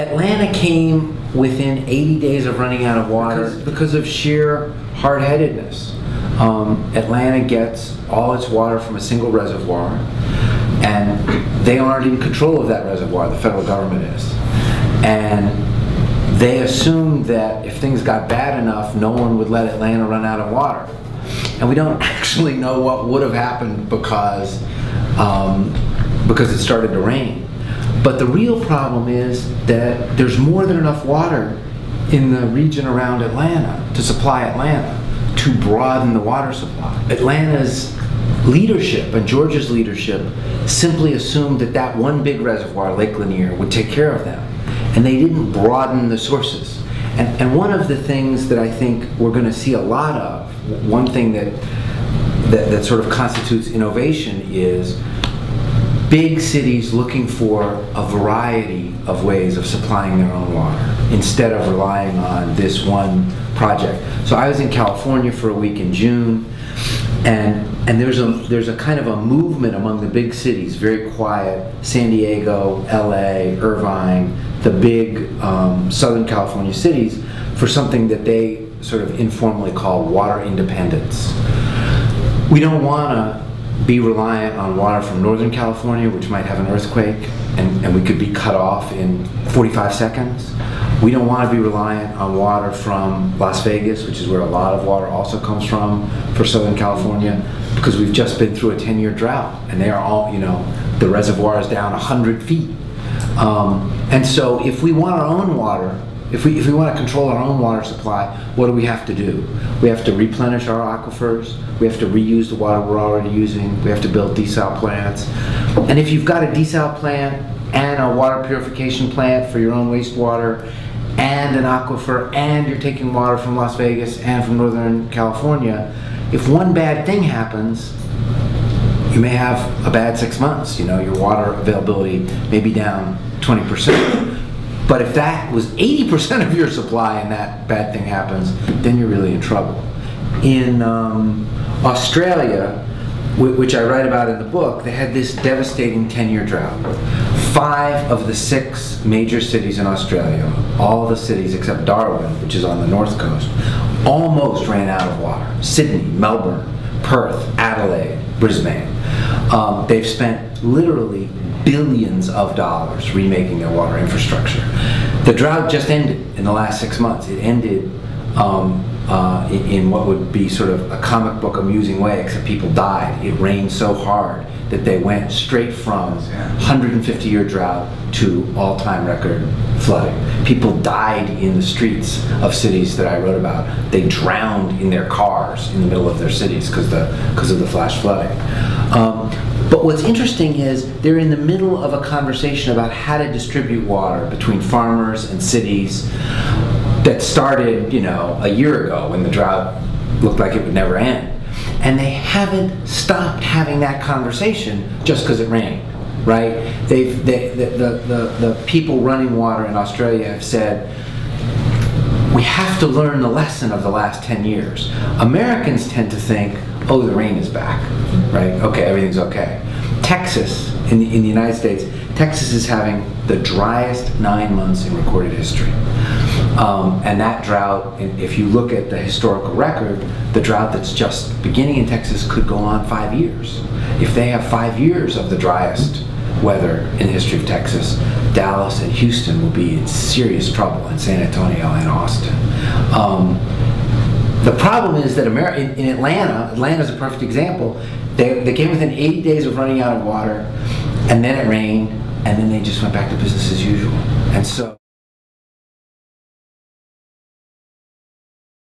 Atlanta came within 80 days of running out of water because of sheer hard-headedness. Atlanta gets all its water from a single reservoir, and they aren't in control of that reservoir, the federal government is. And they assumed that if things got bad enough, no one would let Atlanta run out of water. And we don't actually know what would have happened because it started to rain. But the real problem is that there's more than enough water in the region around Atlanta to supply Atlanta, to broaden the water supply. Atlanta's leadership and Georgia's leadership simply assumed that that one big reservoir, Lake Lanier, would take care of them. And they didn't broaden the sources. And one of the things that I think we're going to see a lot of, one thing that sort of constitutes innovation, is big cities looking for a variety of ways of supplying their own water instead of relying on this one project. So I was in California for a week in June, and there's a kind of a movement among the big cities, very quiet, San Diego, LA, Irvine, the big Southern California cities, for something that they sort of informally call water independence. We don't want to be reliant on water from Northern California, which might have an earthquake, and we could be cut off in 45 seconds. We don't want to be reliant on water from Las Vegas, which is where a lot of water also comes from for Southern California, because we've just been through a 10-year drought, and they are all, the reservoir is down 100 feet. And so if we want our own water, if we want to control our own water supply, what do we have to do? We have to replenish our aquifers, we have to reuse the water we're already using, we have to build desal plants. And if you've got a desal plant and a water purification plant for your own wastewater and an aquifer, and you're taking water from Las Vegas and from Northern California, if one bad thing happens, you may have a bad 6 months. Your water availability may be down 20%. But if that was 80% of your supply and that bad thing happens, then you're really in trouble. In Australia, which I write about in the book, they had this devastating 10-year drought. 5 of the 6 major cities in Australia, all the cities except Darwin, which is on the north coast, almost ran out of water. Sydney, Melbourne, Perth, Adelaide, Brisbane. They've spent literally billions of dollars remaking their water infrastructure. The drought just ended in the last 6 months. It ended in what would be sort of a comic book amusing way, except people died. It rained so hard that they went straight from 150-year drought to all-time record flooding. People died in the streets of cities that I wrote about. They drowned in their cars in the middle of their cities because of the flash flooding. But what's interesting is they're in the middle of a conversation about how to distribute water between farmers and cities that started, a year ago when the drought looked like it would never end. And they haven't stopped having that conversation just because it rained, right? The people running water in Australia have said, we have to learn the lesson of the last 10 years. Americans tend to think, oh, the rain is back, right? Okay, everything's okay. Texas, in the United States, Texas is having the driest 9 months in recorded history. And that drought, if you look at the historical record, the drought that's just beginning in Texas could go on 5 years. If they have 5 years of the driest weather in the history of Texas, Dallas and Houston will be in serious trouble, and San Antonio and Austin. The problem is that in Atlanta's a perfect example. They came within 80 days of running out of water, and then it rained, and then they just went back to business as usual. And so